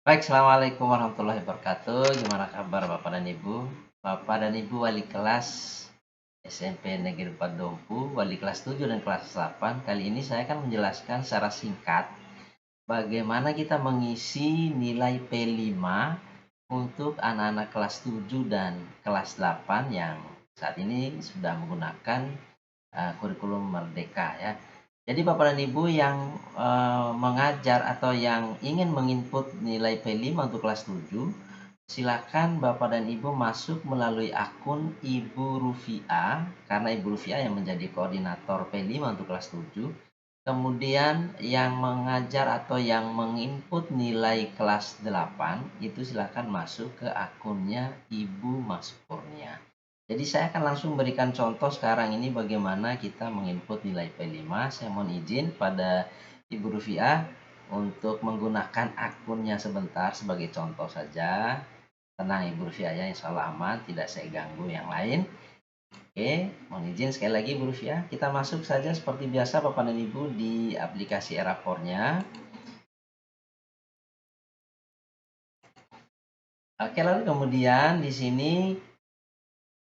Baik, Assalamualaikum warahmatullahi wabarakatuh. Gimana kabar Bapak dan Ibu? Bapak dan Ibu wali kelas SMP Negeri 4 Dompu, wali kelas 7 dan kelas 8. Kali ini saya akan menjelaskan secara singkat bagaimana kita mengisi nilai P5 untuk anak-anak kelas 7 dan kelas 8 yang saat ini sudah menggunakan kurikulum Merdeka ya. Jadi Bapak dan Ibu yang mengajar atau yang ingin menginput nilai P5 untuk kelas 7, silakan Bapak dan Ibu masuk melalui akun Ibu Rufiah, karena Ibu Rufiah yang menjadi koordinator P5 untuk kelas 7. Kemudian yang mengajar atau yang menginput nilai kelas 8 itu silakan masuk ke akunnya Ibu Mas Kurnia. Jadi saya akan langsung berikan contoh sekarang ini bagaimana kita menginput nilai P5. Saya mohon izin pada Ibu Rufiah untuk menggunakan akunnya sebentar sebagai contoh saja. Tenang Ibu Rufiah ya, insya Allah aman, tidak saya ganggu yang lain. Oke, mohon izin sekali lagi Ibu Rufiah. Kita masuk saja seperti biasa Bapak dan Ibu di aplikasi Erapornya. Oke, lalu kemudian di sini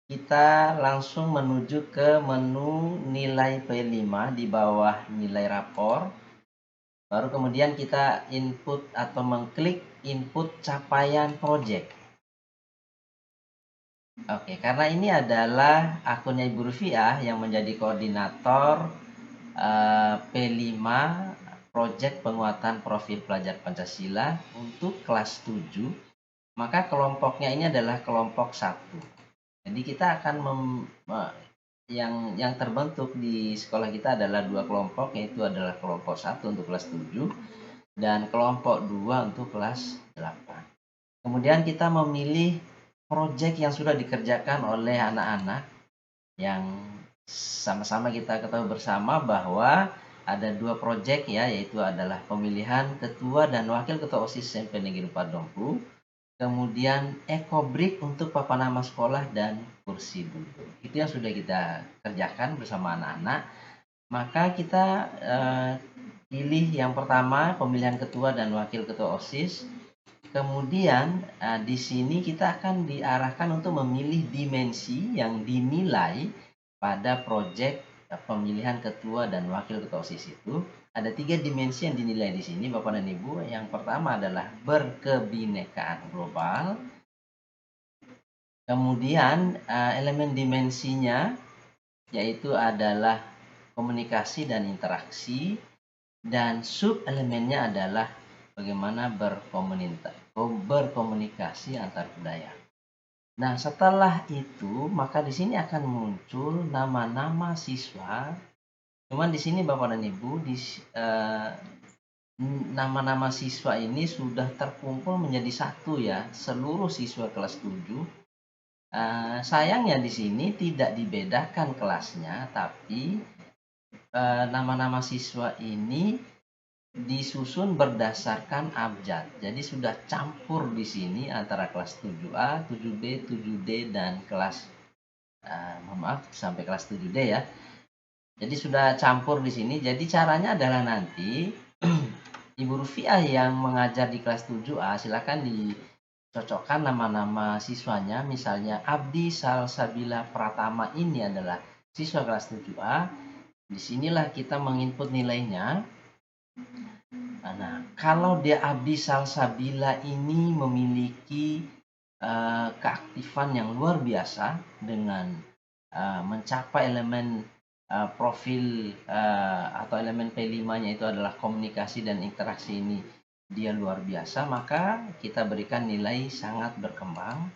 kita langsung menuju ke menu nilai P5 di bawah nilai rapor. Baru kemudian kita input atau mengklik input capaian project. Oke, karena ini adalah akunnya Ibu Rufiah yang menjadi koordinator P5 project penguatan profil pelajar Pancasila untuk kelas 7, maka kelompoknya ini adalah kelompok 1. Jadi kita akan yang terbentuk di sekolah kita adalah dua kelompok, yaitu adalah kelompok 1 untuk kelas 7 dan kelompok 2 untuk kelas 8. Kemudian kita memilih proyek yang sudah dikerjakan oleh anak-anak yang sama-sama kita ketahui bersama bahwa ada dua proyek ya, yaitu adalah pemilihan ketua dan wakil ketua OSIS SMP Negeri 4 Dompu, kemudian ekobrik untuk papan nama sekolah dan kursi duduk. Itu yang sudah kita kerjakan bersama anak-anak. Maka kita pilih yang pertama pemilihan ketua dan wakil ketua OSIS. Kemudian di sini kita akan diarahkan untuk memilih dimensi yang dinilai pada proyek pemilihan ketua dan wakil ketua OSIS itu. Ada 3 dimensi yang dinilai di sini Bapak dan Ibu. Yang pertama adalah berkebinekaan global. Kemudian elemen dimensinya yaitu adalah komunikasi dan interaksi, dan sub elemennya adalah bagaimana berkomunikasi antar budaya. Nah, setelah itu maka di sini akan muncul nama-nama siswa. Cuman di sini Bapak dan Ibu nama-nama siswa ini sudah terkumpul menjadi satu ya, seluruh siswa kelas 7. Sayangnya di sini tidak dibedakan kelasnya, tapi nama-nama siswa ini disusun berdasarkan abjad. Jadi sudah campur di sini antara kelas 7A, 7B, 7D dan kelas sampai kelas 7D ya. Jadi sudah campur di sini. Jadi caranya adalah nanti Ibu Rufiah yang mengajar di kelas 7A silakan dicocokkan nama-nama siswanya. Misalnya Abdi Salsabila Pratama ini adalah siswa kelas 7A. Disinilah kita menginput nilainya. Nah, kalau dia Abdi Salsabila ini memiliki keaktifan yang luar biasa dengan mencapai elemen profil atau elemen P5-nya itu adalah komunikasi dan interaksi ini dia luar biasa, maka kita berikan nilai sangat berkembang.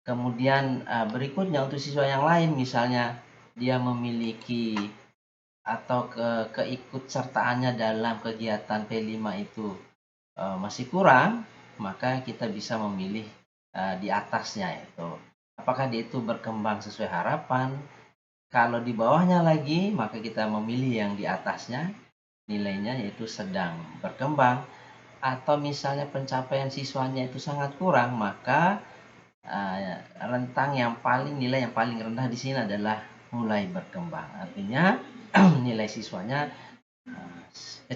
Kemudian berikutnya untuk siswa yang lain, misalnya dia memiliki atau keikutsertaannya dalam kegiatan P5 itu masih kurang, maka kita bisa memilih di atasnya itu. Apakah dia itu berkembang sesuai harapan? Kalau di bawahnya lagi, maka kita memilih yang di atasnya, nilainya yaitu sedang berkembang. Atau misalnya pencapaian siswanya itu sangat kurang, maka rentang yang nilai yang paling rendah di sini adalah mulai berkembang. Artinya nilai siswanya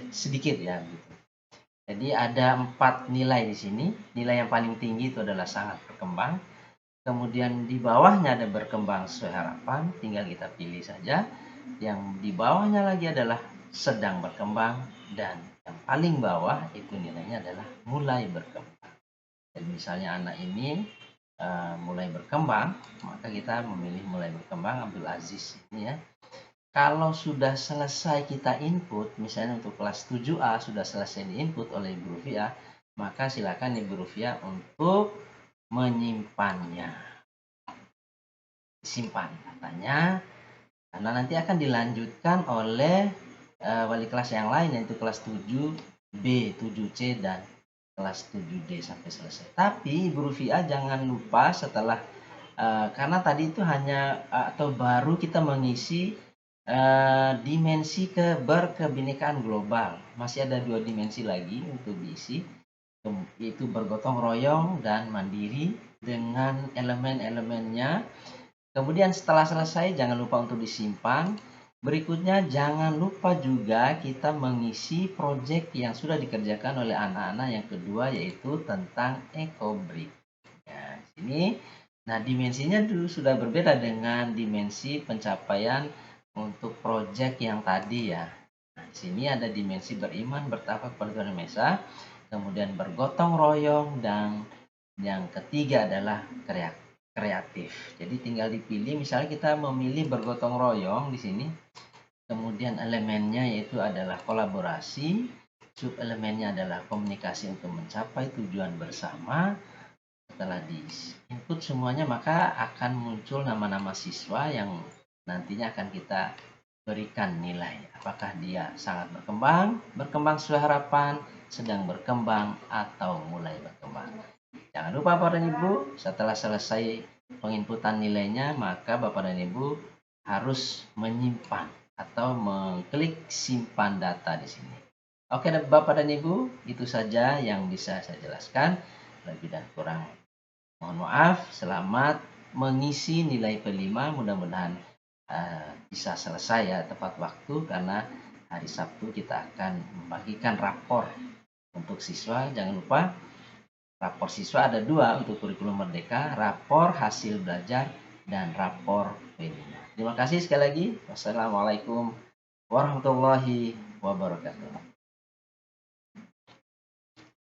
sedikit ya gitu. Jadi ada 4 nilai di sini. Nilai yang paling tinggi itu adalah sangat berkembang. Kemudian di bawahnya ada berkembang sesuai harapan, tinggal kita pilih saja. Yang di bawahnya lagi adalah sedang berkembang, dan yang paling bawah itu nilainya adalah mulai berkembang. Jadi misalnya anak ini mulai berkembang, maka kita memilih mulai berkembang Abdul Aziz ini ya. Kalau sudah selesai kita input, misalnya untuk kelas 7A sudah selesai diinput oleh Ibu Rufia, maka silakan Ibu Rufia untuk menyimpannya. Simpan katanya, karena nanti akan dilanjutkan oleh wali kelas yang lain, yaitu kelas 7B, 7C, dan kelas 7D sampai selesai. Tapi Ibu Rufia jangan lupa setelah karena tadi itu hanya atau baru kita mengisi dimensi berkebinekaan global. Masih ada 2 dimensi lagi untuk diisi, yaitu bergotong royong dan mandiri dengan elemen-elemennya. Kemudian setelah selesai jangan lupa untuk disimpan. Berikutnya jangan lupa juga kita mengisi proyek yang sudah dikerjakan oleh anak-anak yang kedua, yaitu tentang EcoBrick. Ya, sini. Nah, dimensinya dulu sudah berbeda dengan dimensi pencapaian untuk proyek yang tadi ya. Nah, di sini ada dimensi beriman, bertakwa kepada Tuhan Yang Maha Esa, kemudian bergotong royong, dan yang ketiga adalah kreatif. Jadi tinggal dipilih, misalnya kita memilih bergotong royong di sini. Kemudian elemennya yaitu adalah kolaborasi, sub elemennya adalah komunikasi untuk mencapai tujuan bersama. Setelah di input semuanya, maka akan muncul nama-nama siswa yang nantinya akan kita berikan nilai. Apakah dia sangat berkembang, berkembang sesuai harapan, sedang berkembang, atau mulai berkembang. Jangan lupa Bapak dan Ibu, setelah selesai penginputan nilainya, maka Bapak dan Ibu harus menyimpan atau mengklik simpan data di sini. Oke Bapak dan Ibu, itu saja yang bisa saya jelaskan. Lebih dan kurang mohon maaf. Selamat mengisi nilai P5. Mudah-mudahan bisa selesai ya tepat waktu, karena hari Sabtu kita akan membagikan rapor untuk siswa. Jangan lupa rapor siswa ada 2 untuk kurikulum merdeka, rapor hasil belajar dan rapor P5. Terima kasih sekali lagi. Wassalamualaikum warahmatullahi wabarakatuh.